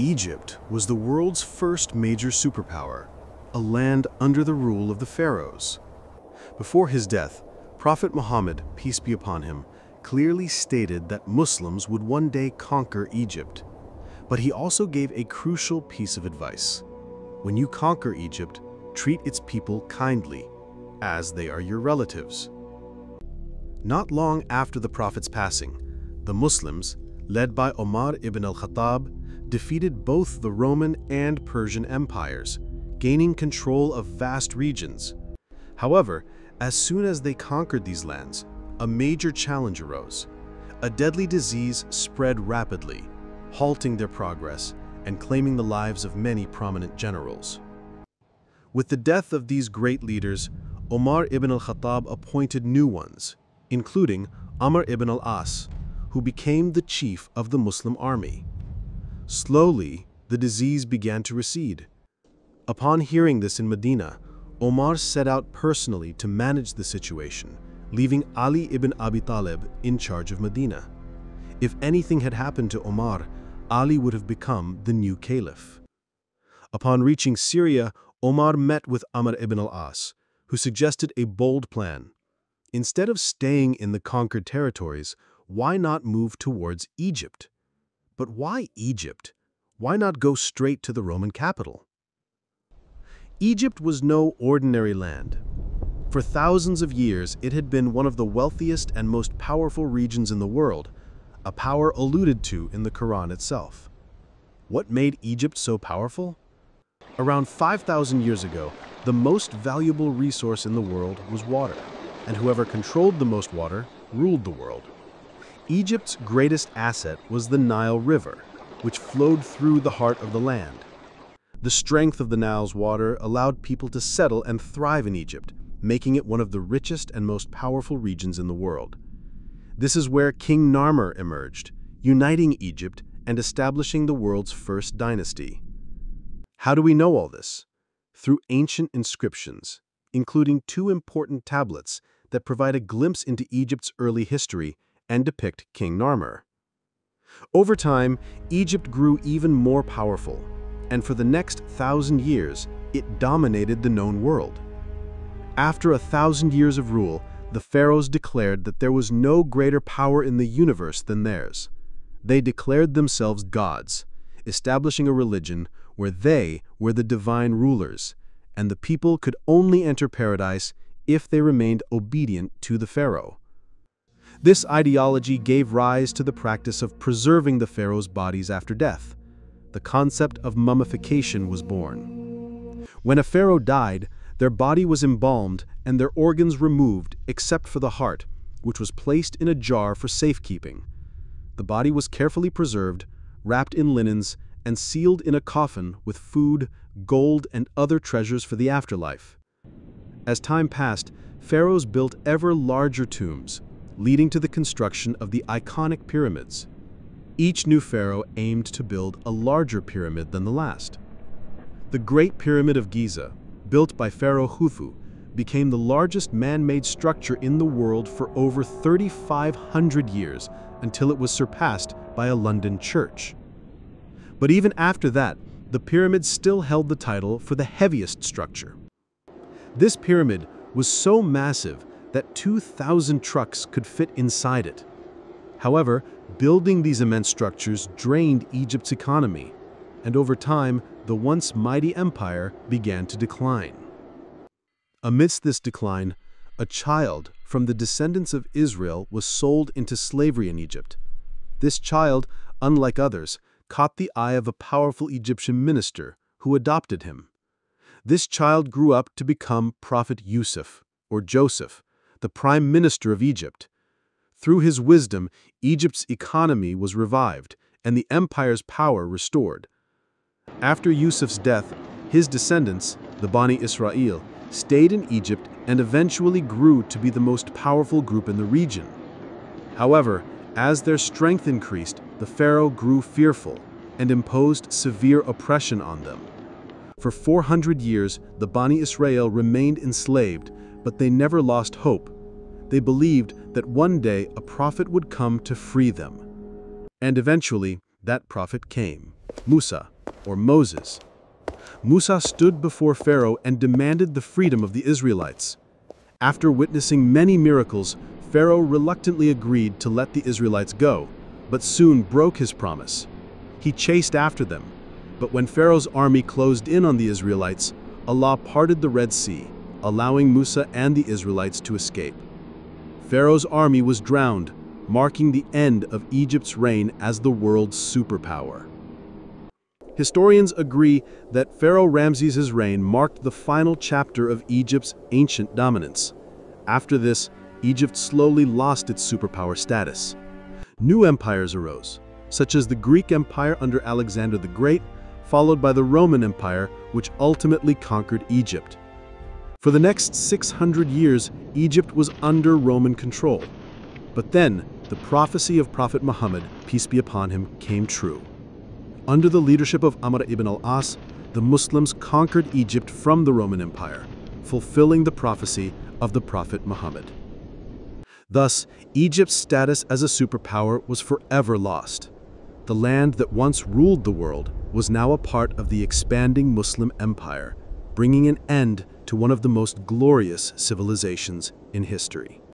Egypt was the world's first major superpower, a land under the rule of the pharaohs. Before his death, Prophet Muhammad, peace be upon him, clearly stated that Muslims would one day conquer Egypt. But he also gave a crucial piece of advice. When you conquer Egypt, treat its people kindly, as they are your relatives. Not long after the Prophet's passing, the Muslims, led by Omar ibn al-Khattab, defeated both the Roman and Persian empires, gaining control of vast regions. However, as soon as they conquered these lands, a major challenge arose. A deadly disease spread rapidly, halting their progress and claiming the lives of many prominent generals. With the death of these great leaders, Omar ibn al-Khattab appointed new ones, including Amr ibn al-As, who became the chief of the Muslim army. Slowly, the disease began to recede. Upon hearing this in Medina, Omar set out personally to manage the situation, leaving Ali ibn Abi Talib in charge of Medina. If anything had happened to Omar, Ali would have become the new caliph. Upon reaching Syria, Omar met with Amr ibn al-As, who suggested a bold plan. Instead of staying in the conquered territories, why not move towards Egypt? But why Egypt? Why not go straight to the Roman capital? Egypt was no ordinary land. For thousands of years, it had been one of the wealthiest and most powerful regions in the world, a power alluded to in the Quran itself. What made Egypt so powerful? Around 5,000 years ago, the most valuable resource in the world was water, and whoever controlled the most water ruled the world. Egypt's greatest asset was the Nile River, which flowed through the heart of the land. The strength of the Nile's water allowed people to settle and thrive in Egypt, making it one of the richest and most powerful regions in the world. This is where King Narmer emerged, uniting Egypt and establishing the world's first dynasty. How do we know all this? Through ancient inscriptions, including two important tablets that provide a glimpse into Egypt's early history and depict King Narmer. Over time, Egypt grew even more powerful, and for the next 1,000 years, it dominated the known world. After 1,000 years of rule, the pharaohs declared that there was no greater power in the universe than theirs. They declared themselves gods, establishing a religion where they were the divine rulers, and the people could only enter paradise if they remained obedient to the pharaoh. This ideology gave rise to the practice of preserving the pharaoh's bodies after death. The concept of mummification was born. When a pharaoh died, their body was embalmed and their organs removed except for the heart, which was placed in a jar for safekeeping. The body was carefully preserved, wrapped in linens, and sealed in a coffin with food, gold, and other treasures for the afterlife. As time passed, pharaohs built ever larger tombs, leading to the construction of the iconic pyramids. Each new pharaoh aimed to build a larger pyramid than the last. The Great Pyramid of Giza, built by Pharaoh Khufu, became the largest man-made structure in the world for over 3,500 years until it was surpassed by a London church. But even after that, the pyramid still held the title for the heaviest structure. This pyramid was so massive that 2,000 trucks could fit inside it. However, building these immense structures drained Egypt's economy, and over time, the once mighty empire began to decline. Amidst this decline, a child from the descendants of Israel was sold into slavery in Egypt. This child, unlike others, caught the eye of a powerful Egyptian minister who adopted him. This child grew up to become Prophet Yusuf, or Joseph, the prime minister of Egypt. Through his wisdom, Egypt's economy was revived and the empire's power restored. After Yusuf's death, his descendants, the Bani Israel, stayed in Egypt and eventually grew to be the most powerful group in the region. However, as their strength increased, the pharaoh grew fearful and imposed severe oppression on them. For 400 years, the Bani Israel remained enslaved, but they never lost hope. They believed that one day a prophet would come to free them. And eventually, that prophet came. Musa, or Moses. Musa stood before Pharaoh and demanded the freedom of the Israelites. After witnessing many miracles, Pharaoh reluctantly agreed to let the Israelites go, but soon broke his promise. He chased after them, but when Pharaoh's army closed in on the Israelites, Allah parted the Red Sea, allowing Musa and the Israelites to escape. Pharaoh's army was drowned, marking the end of Egypt's reign as the world's superpower. Historians agree that Pharaoh Ramses' reign marked the final chapter of Egypt's ancient dominance. After this, Egypt slowly lost its superpower status. New empires arose, such as the Greek Empire under Alexander the Great, followed by the Roman Empire, which ultimately conquered Egypt. For the next 600 years, Egypt was under Roman control. But then, the prophecy of Prophet Muhammad, peace be upon him, came true. Under the leadership of Amr ibn al-As, the Muslims conquered Egypt from the Roman Empire, fulfilling the prophecy of the Prophet Muhammad. Thus, Egypt's status as a superpower was forever lost. The land that once ruled the world was now a part of the expanding Muslim empire, bringing an end to one of the most glorious civilizations in history.